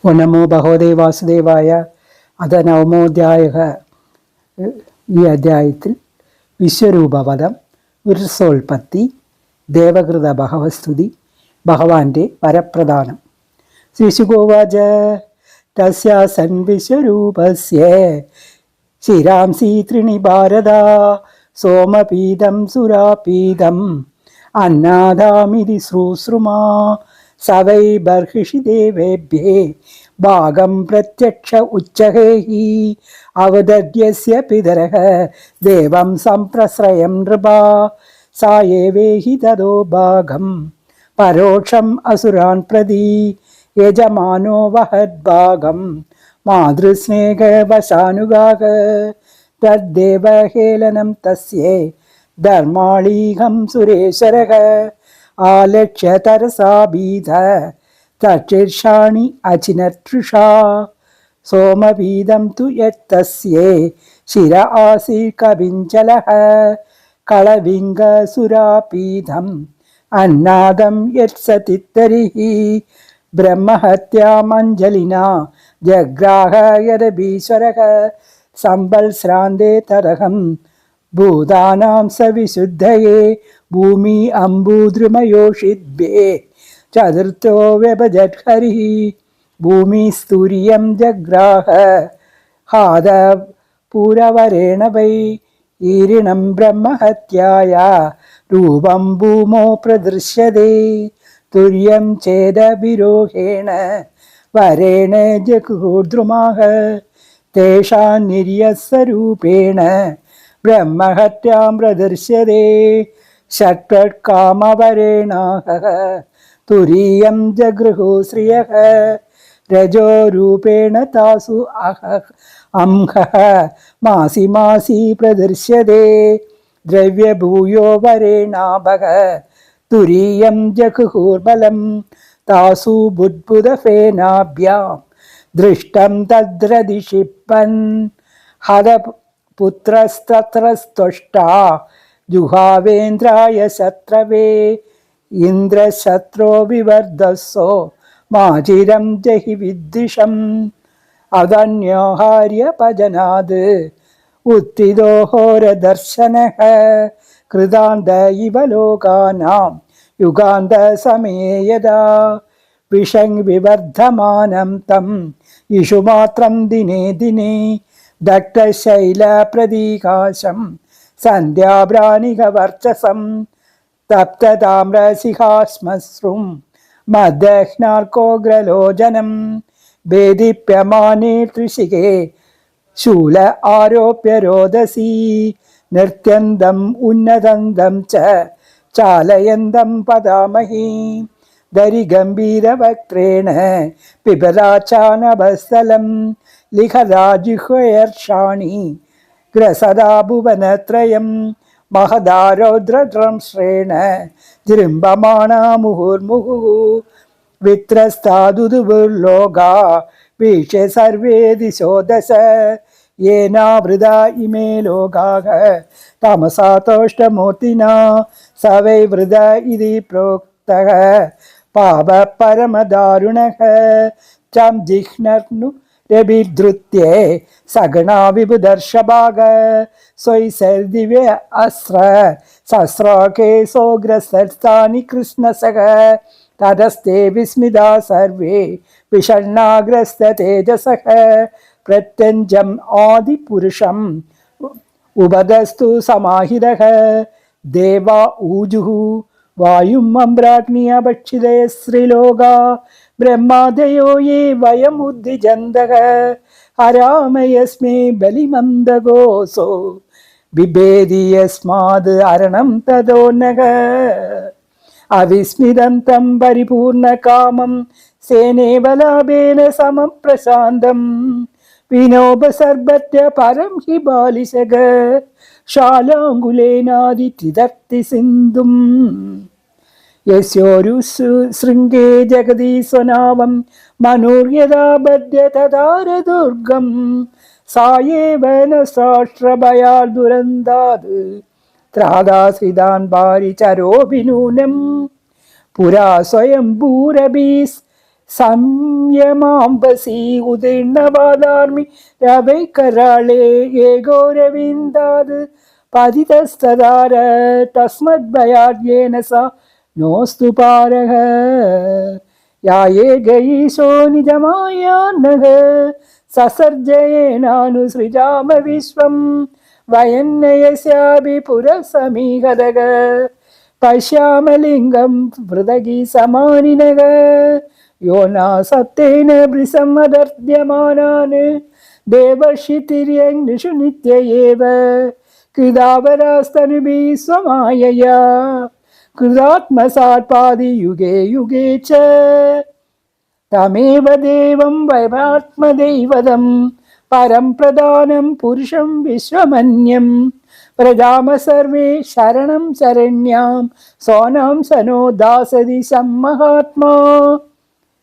ഓ നമോ ഭഗവതേ വാസുദേവായ. അഥ നവമോധ്യായ. ഈ അധ്യായത്തിൽ വിശ്വരൂപവധം, ഉത്സോൽപത്തി, ദേവകൃത ഭഗവസ്തുതി, ഭഗവാന്റെ വരപ്രദാനം. ശ്രീശുഗോവാച തസ്യാസൻ വിശ്വരൂപസ്യ ശിരാംസി ത്രിണി ഭാരത സോമപീതം സുരാപീതം അന്നാദാമിതി ശ്രുശ്രുമാ സവൈ ബർഹിഷി ദേവേഭ്യേ ഭാഗം പ്രത്യക്ഷ ഉച്ചഹേഹി അവദദ്യസ്യ പിതരഃ ദേവം സംപ്രശ്രയം നൃപാ സായേവേഹി തദോ ഭാഗം പരോക്ഷം അസുരാൻ പ്രതി യജമാനോ വഹദ്ഭാഗം മാതൃസ്നേഹവശാനുഗാഃ തദ്ദേവഹേളനം തസ്യേ ധർമാളീഹം സുരേശ്വരഃ ആലക്ഷ്യ തരസാഭീത തർഷിർഷാണി അചിനതൃഷാ സോമപീതം തു യത്തസ്യേ ശിര ആസി കവിഞ്ചലഃ കളവിംഗസുരാപീതം അന്നാദം യത്സതിത്തരിഹി ബ്രഹ്മഹത്യാമഞ്ജലിനാ ജഗ്രാഹ യദഭീശ്വരഃ സംവത്സ്രാന്തേ തരഹം ഭൂതാനാം സവിശുദ്ധയേ ഭൂമി അംബൂദ്രുമയോഷിദ്ഭ്യേ ചതുർത്ഥോ വ്യഭജത് ഹരിഃ ഭൂമിസ്തുര്യം ജഗ്രാഹ ഹാദ പൂരവരേണ വൈ ഈരിണം ബ്രഹ്മഹത്യായ രൂപം ഭൂമോ പ്രദൃശ്യതേ തുര്യം ചേദവിരോഹേണ വരേണ ജഗുദ്രുമാഃ തേഷാം നിര്യസ്വരൂപേണ ബ്രഹ്മഹത്യാം പ്രദർശ്യതേ ഷട്കാമവരേണാഃ തുരീയം ജഗൃഹു ശ്രിയഃ രജോരൂപേണ താസു അംഹഃ മാസി മാസി പ്രദർശ്യതേ ദ്രവ്യഭൂയോ വരേണാഭഃ തുരീയം ജഗുർബലം താസു ബുദ്ബുദഫേനാഭ്യാം ദൃഷ്ടം തദ്രദിഷിപ്പൻ ഹത പുത്രസ്തത്രസ്ത്വഷ്ടാ ജുഹാവേന്ദ്രായ ശത്രവേ ഇന്ദ്രശത്രോ വിവർദ്ധസ്സോ മാചിരം ജഹി വിദ്വിഷം അതന്യോഹാര്യപജനാത് ഉത്തിദോഹോരദർശനഃ കൃതാന്ത ഇവ ലോകാനാം യുഗാന്ത സമയേ യദാ വിഷങ് വിവർദ്ധമാനം തം ഇഷുമാത്രം ദിനേ ദിനേ ദഗ്ധശൈല പ്രതീകാശം സന്ധ്യാഭ്രാണികവർച്ചസം തപ്തതാമ്രശിഖാശ്മശ്രും മദഹ്നാർക്കോഗ്രലോചനം ഭേദിപ്യമാനേ ത്രിശിഖേ ശൂല ആരോപ്യ രോദസീ നൃത്യന്തം ഉന്നതന്തം ച ചാലയന്തം പദാമഹി ദരിഗംഭീരവക്ത്രേണ പിബലാചാനഭസ്ഥലം ലിഖരാജിഹ്വയർഷാണി ഗ്രസദാ ഭുവനത്രയം മഹദാരൗദ്രദ്രംശ്രേണ ജൃംഭമാണാ മുഹുർമുഹുഃ വിത്രസ്താദുദുർലോകാ വീക്ഷ്യ സർവേ ദിശോ ദശ യേനാവൃത ഇമേ ലോകാഃ തമസാ തോഷ്ടമൂർത്തിനാ സ വൈ വൃത ഇതി പ്രോക്തഃ പാപ പരമദാരുണഃ ചം ജിഹ്നർനു രഭിധൃത്യേ സഗണാ വിബുദർഷഭാഗ സ്വൈസർദിവ്യ അസ്ര സസ്രാകേ സോഗ്രസർസ്ഥാനി കൃഷ്ണസഖ തതസ്തേ വിസ്മിതാ സർവേ വിഷണ്ണാഗ്രസ്ത തേജസഃ പ്രത്യഞ്ജം ആദിപുരുഷം ഉപദസ്തു സമാഹിതഃ ദേവാ ഊജുഃ വായും അമ്രാഗ്നിയ ഭക്ഷിതയ ശ്രീലോകാ ബ്രഹ്മാദയോ യേ വയമുദ്ധിജന്തഃ ഹരാമയസ്മേ ബലിമന്ദഗോസോ ബിഭേദി യസ്മാത് അരണം തദോന്നഃ അവിസ്മിതം തം പരിപൂർണകാമം സേനേവലാഭേന സമം പ്രശാന്തം വിനോപസർബത്യ പരം ഹി ബാലിശക ശാലാങ്കുലേനാദിതിദർത്തി സിന്ധും യസ്യോരു ശൃംഗേ ജഗതി സ്വനാവം മനുര്യദാ ബദ്ധ്യ തദാരദുർഗം സായേവന സാഷ്ട്രഭയാൽ ദുരന്താത് ത്രാദാസിതാൻ ഭാരിചരോഭിനൂനം പുരാ സ്വയംഭൂരഭീസ് സംയമാംബസി ഉദീർണപാദാർമി രവൈകരാളേ ഏകോരവിന്ദാത് പതിതസ്തദാര തസ്മദ്ഭയാദ്യേന സ നോസ്തു പാരഃ യായേകൈശോ നിജമായാന്നഃ സസർജയേനാനുസൃജാമ വിശ്വം വയന്നയസ്യാഭി പുരസമീഹതഃ പശ്യാമലിംഗം പൃഥഗി സമാനിനഃ യോനാ സത്തേന ബൃസമദർദ്യമാനാന് ദേവർഷിതിര്യഗ്നിഷു നിത്യയേവ കൃതാവരാസ്തനുഭിः സ്വമായയാ കൃതാത്മസാത്പാദി യുഗേ യുഗേ ച തമേവ ദേവം വൈവാത്മദൈവതം പരം പ്രധാനം പുരുഷം വിശ്വമന്യം പ്രജാമ സർവേ ശരണം ശരണ്യാം സോനാം സനോ ദാസതി സമ്മഹാത്മാ.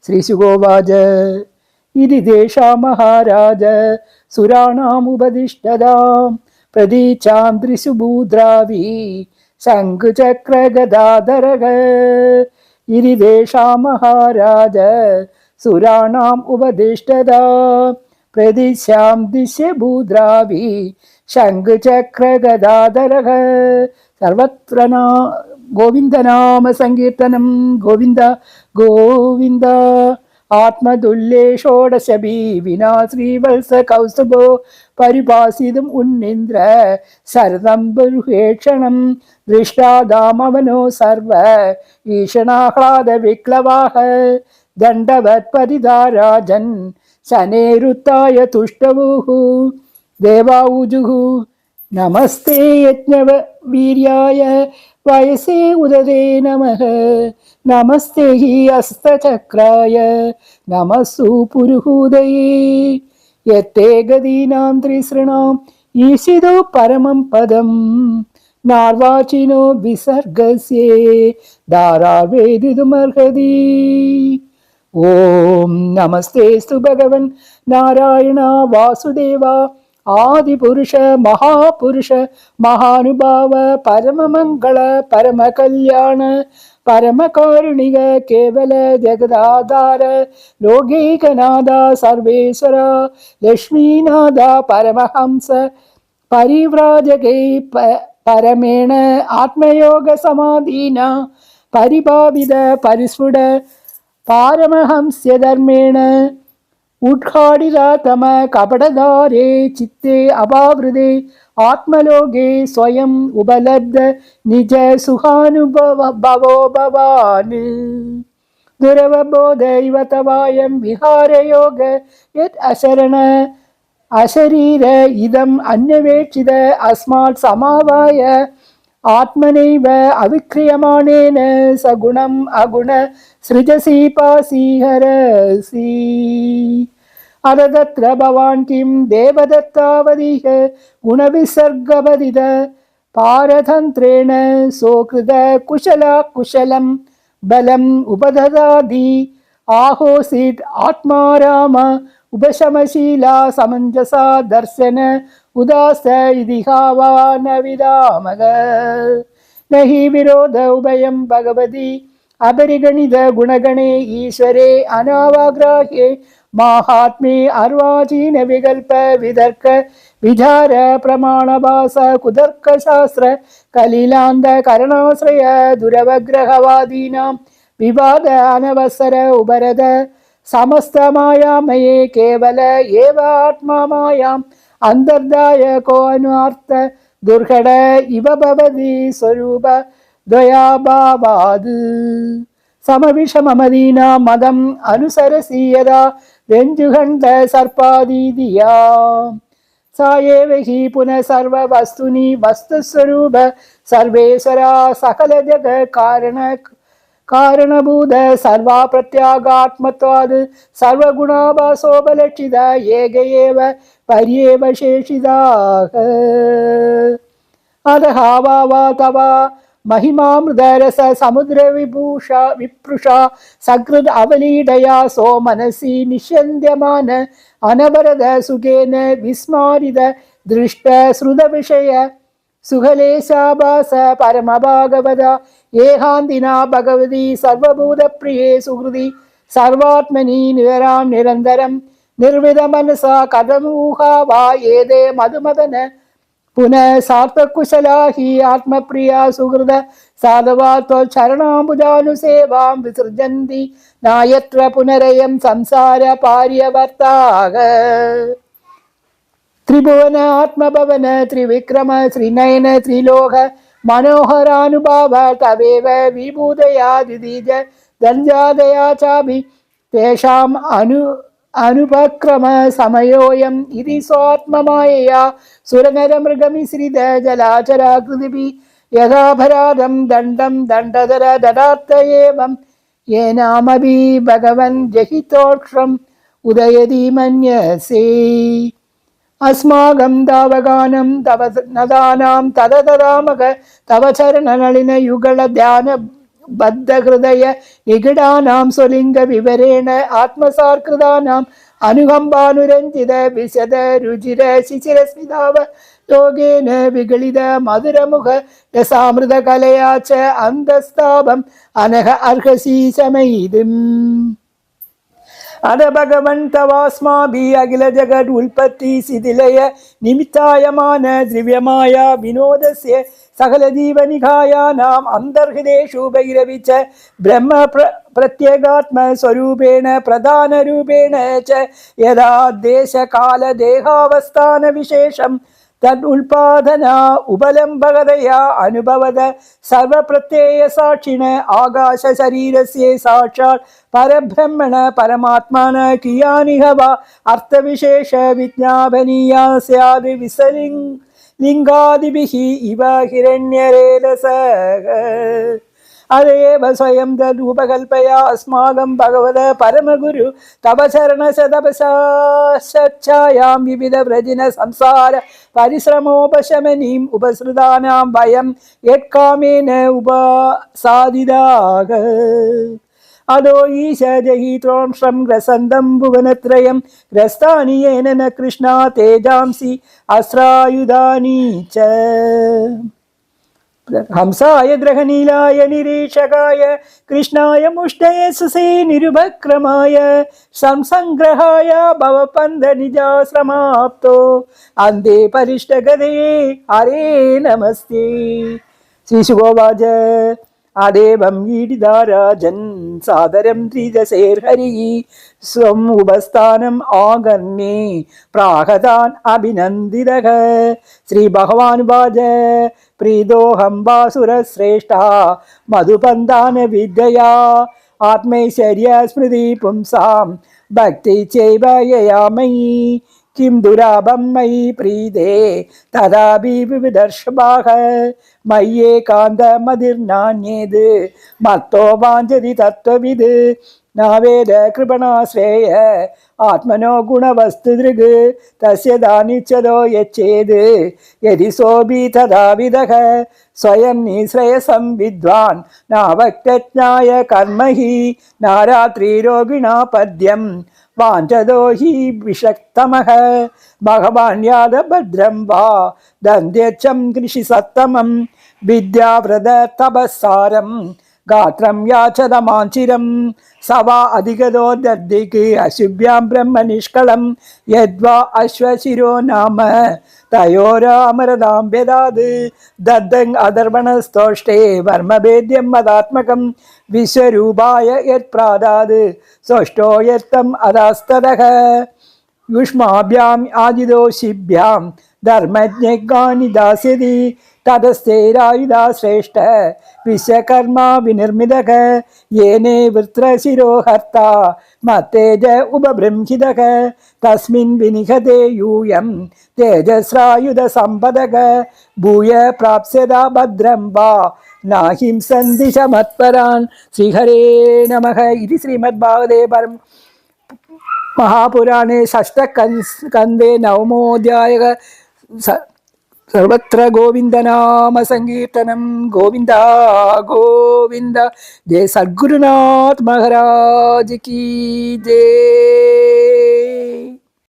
ശ്രീശുഗോവാച ഇതി തേഷാ മഹാരാജ സുരാണാമുപദിഷ്ടതാം പ്രതീച്ചാം ത്രിശുഭൂദ്രാവി ശംഖുചക്രഗദാധരഃ. ഇതി തേഷാ മഹാരാജ സുരാണാം ഉപദിഷ്ടതാം പ്രതീച്ചാം ത്രിശുഭൂദ്രാവി ശംഖുചക്രഗദാധരഃ. സർവത്ര ഗോവിന്ദനാമ സങ്കീർത്തനം. ഗോവിന്ദ ഗോവിന്ദ. ആത്മതുല്യേ ഷോഡശഭി വിനാ ശ്രീവത്സ കൗസ്തുഭോ പരിപാസിതും ഉന്നിന്ദ്ര ശരദം ബർഹേക്ഷണം ദൃഷ്ടാദാമവനോ സർവ ഈഷണാഹ്ലാദ വിക്ലവാഹ ദണ്ഡവത് പരിധാരാജൻ ശനേരുത്തായ തുഷ്ടവുഃ. ദേവാഊജുഃ നമസ്തേ യജ്ഞവ വീര്യായ വയസേ ഉദതേ നമഃ. നമസ്തേ ഹി ഹസ്തചക്രായ നമസ്സു പുരുഹൂദയേ. യത്തേ ഗതീനാം ത്രിസൃണാം ഈശിതോ പരമം പദം നാർവാചിനോ വിസർഗസ്യേ ധാരാവേദിതുമർഹതി. ഓം നമസ്തേസ്തു ഭഗവൻ നാരായണ വാസുദേവ ആദിപുരുഷ മഹാപുരുഷ മഹാനുഭാവ പരമമംഗള പരമകല്യാണ പരമകാരുണിക കേവല ജഗദാധാര ലോകൈകനാഥ സർവേശ്വര ലക്ഷ്മീനാഥ പരമഹംസ പരിവ്രാജകൈ പരമേണ ആത്മയോഗ സമാധീന പരിഭാവിത പരിസ്ഫുട പാരമഹംസ്യധർമ്മേണ ഉദ്ഘാടിതതമ കപടധാരേ ചിത്തേ അപാവൃതേ ആത്മലോകേ സ്വയം ഉപലബ്ധ നിജ സുഖാനുഭവോ ഭവാന്. ദുരവബോധ ഇവ തവായം വിഹാരയോഗ യത് അശരണ അശരീര ഇദം അന്യവേക്ഷിത അസ്മാത് സമാവായ ആത്മനൈവ അവിക്രിയമാണേന സഗുണം അഗുണ സൃജസി പാസീഹരസി. അദത്ര ഭവാൻ കിം ദേവദത്താവതീഹ ഗുണവിസർഗപതിത പാരതന്ത്രേണ സോകൃത കുശല കുശലം ബലം ഉപദദാതി ആഹോസിത് ആത്മാരാമ ഉപശമശീല സമഞ്ജസ ദർശന ഉദാസ ഇതിഹാവാന വിരാമഗ. നഹി വിരോധ ഉഭയം ഭഗവതി അപരിഗണിത ഗുണഗണേ ഈശ്വരേ അനാവാഗ്രാഹ്യേ മാഹാത്മ്യേ അർവാചീന വികൽപ വിതർക്ക വിചാര പ്രമാണഭാസ കുതർക്ക ശാസ്ത്ര കലീലാന്ത കരണാശ്രയ ദുരവഗ്രഹവാദീനാം വിവാദ അനവസര ഉപരത സമസ്തമായാമയേ കേവല ഏവ ആത്മാമായാം അന്തർദായ കോനുാർത്ത ദുർഘട ഇവ ഭവതി സ്വരൂപ ദ്വയാഭാവാത്. സമവിഷമമദീന മതം അനുസരസീയതാ രഞ്ജുഖണ്ഡ സർപ്പാദീതിയാ സായേവ ഹി പുനഃ സർവ വസ്തുനി വസ്തുസ്വരൂപ സർവേശ്വരാ സകല ജഗ കാരണഭൂത സർവാ പ്രത്യാഗാത്മത്വാത് സർവഗുണാഭാസോപലക്ഷിത ഏകയേവ പര്യേവ ശേഷിതാഃ. അധഹാവാ തവ महिमामृतरस समुद्र विप्रुषा सकृद अवलीडया सो मनसि निश्यन्द्यमान अनवरद सुखेन विस्मारित दृष्ट श्रुत विषय सुखलेशाभास परमभागवत एहान्तिना भगवती सर्वभूत प्रिये सुहृदि സർവാത്മനി നിതരാം നിരന്തരം നിർവിധ മനസാ കഥമൂഹാ വാ ഏതേ മധുമദന പുനഃ സാത്വകുശലാഹി ആത്മപ്രിയ സുഹൃത സാധവാത്വ ചരണാംബുജാനുസേവാം വിസൃജന്തി നായത്ര പുനരയം സംസാര പാര്യവർത്താക ത്രിഭുവന ആത്മഭവന ത്രിവിക്രമ ശ്രീനയന ത്രിലോക മനോഹരാനുഭാവ തവേവ വിഭൂതയാദിജ ദഞ്ജാതയാ ചാഭി തേഷാം അനുപക്രമ സമയോയം ഇതി സ്വാത്മമായയാ സുരനരമൃഗമിശ്രിത ജലാചരാകൃതിഭി യഥാപരാധം ദണ്ഡം ദണ്ഡധര ദടാർത്ഥയേവം യേനാമഭി ഭഗവൻ ജഹിതോക്ഷം ഉദയതി മന്യസേ അസ്മാകം താവഗാനം തവ നദാനാം തദതരാമക തവ ചരണനളിന യുഗള ധ്യാന ബദ്ധഹൃദയ നിഗിഡാനാം സ്വലിംഗ വിവരേണ ആത്മസാർകൃതാനാം അനുകമ്പാനുരഞ്ജിത വിശദ രുചിര ശിശിരസ്മിതാവ ലോകേന വിഗളിത മധുരമുഖ രസാമൃത കലയാ ച അന്തസ്താപം അനഘ അർഹസി ശമയിതും അത ഭഗവൻ തവാസ്മാഭി അഖില ജഗത് ഉൽപ്പത്തി ശിഥിലയ നിമിത്തായമാന ദ്രവ്യമായ വിനോദസ്യ സകല ജീവനികായാനാം അന്തർഹൃദേഷു ഭൈരവിച്ച ബ്രഹ്മ പ്രത്യേകാത്മ സ്വരൂപേണ പ്രധാന രൂപേണ ച യഥാ ദേശകാല ദേഹാവസ്ഥാന വിശേഷം തദ് ഉൽപാദന ഉപലംബകതയാ അനുഭവത സർവപ്രത്യയ സാക്ഷിണ ആകാശ ശരീരസ്യ സാക്ഷാത് പരബ്രഹ്മണ പരമാത്മാന കിയാനിഹ വ അർത്ഥവിശേഷ വിജ്ഞാപനീയാ സ്യാദ് വിസലിംഗാദിഭിഃ ഇവ ഹിരണ്യരേതസ അതേവ സ്വയം തദുപകൽപ്പയാ അസ്മാകം ഭഗവത പരമഗുരു തവ ചരണശതപശാശ്ചായാം വിവിധ വ്രജിന സംസാര പരിശ്രമോപശമനീം ഉപസൃതാനാം വയം യത്കാമേന ഉപസാദിതാക അതോ ഈശ ജഹിത്രോംഷം ഗ്രസന്തം ഭുവനത്രയം ഗ്രസ്താനി യേന ന കൃഷ്ണ തേജാംസി അസ്രായുധാനി ച ഹംസായ ഗ്രഹനീലായ നിരീക്ഷകായ കൃഷ്ണായ മുഷ്ടയെ സുസേ നിരുപക്രമായ സംസംഗ്രഹായ ഭവപന്ഥ നിജാശ്രമാപ്തോ അന്തേ പരിഷ്ടഗതേ ഹരേ നമസ്തേ. ശ്രീശുഗോവാച ആദേവം ഈഡിതാരാജൻ സാദരം ത്രിദശേർഹരി സ്വം ഉപസ്ഥാനം ആകർണ്യേ പ്രാഹതാൻ അഭിനന്ദിതഃ. ശ്രീ ഭഗവാനുവാച പ്രീതോഹം വാസുരശ്രേഷ്ഠ മധുപന്ഥാന വിദ്യയാ ആത്മൈശ്വര്യ സ്മൃതി പുംസാം ഭക്തി ചൈവ യയാമയി കിം ദുരാഭം മയി പ്രീതേ തഥാപി വിവിധർഷഭാഃ മയ്യേകാന്തമതിർനാന്യേത് മത്തോ വാഞ്ചതി തത്വവിദ് നാവേദ കൃപണാശ്രേയ ആത്മനോ ഗുണവസ്തുദൃഗ് തസ്യ ദാനിച്ഛതോ യച്ഛേത് യദി സോഭി തഥാവിദഃ സ്വയം നിശ്രയസം വിദ്വാൻ നാവക്തജ്ഞായ കർമ്മ ഹി നാരാത്രിരോഗിണാ പദ്യം വാഞ്ചതോ ഹി വിഷക്തമഃ ഭഗവാൻ യാദഭദ്രം വാ ദന്ത്യച്ഛം കൃഷി സത്തമം വിദ്യാവ്രത തപസ്സാരം ഗാത്രം യാചതമാഞ്ചിരം സവാ അധികതോ ദദ്ദിക് അശുഭ്യാം ബ്രഹ്മനിഷ്കളം യദ്വാ അശ്വശിരോ നാമ തയോരാമരതാം വ്യദാത് ദദ്ദം അദർവണസ്തോഷ്ടേ വർമ്മഭേദ്യം മദാത്മകം വിശ്വരൂപായ യത് പ്രാദാത് സോഷ്ടോ യത്തം അദാസ്തതഃ യുഷ്മാഭ്യാം ആദിദോഷിഭ്യാം ധർമ്മജ്ഞാനി ദാസ്യതി തതസ്ഥേരായുധാ ശ്രേഷ്ഠ വിശ്വകർമാ വിനിർമ്മിതഃ യേനേ വൃത്രശിരോ ഹർത്ത മത്തേജ ഉപബൃംഹിതഃ തസ്മിൻ വിനിഹതേ യൂയം തേജസ്രായുധ സമ്പദഃ ഭൂയ പ്രാപ്സ്യത ഭദ്രം വാ നാഹിംസന്തി ശമത്പരാൻ. ശ്രീഹരേ നമഃ. ഇതി ശ്രീമദ്ഭാഗവതേ മഹാപുരാണേ ഷഷ്ഠസ്കന്ധേ നവമോऽധ്യായഃ. സർവത്ര ഗോവിന്ദനാമ സങ്കീർത്തനം. ഗോവിന്ദ ഗോവിന്ദ. ജയ സദ്ഗുരുനാഥ് മഹാരാജ് കി ജയ.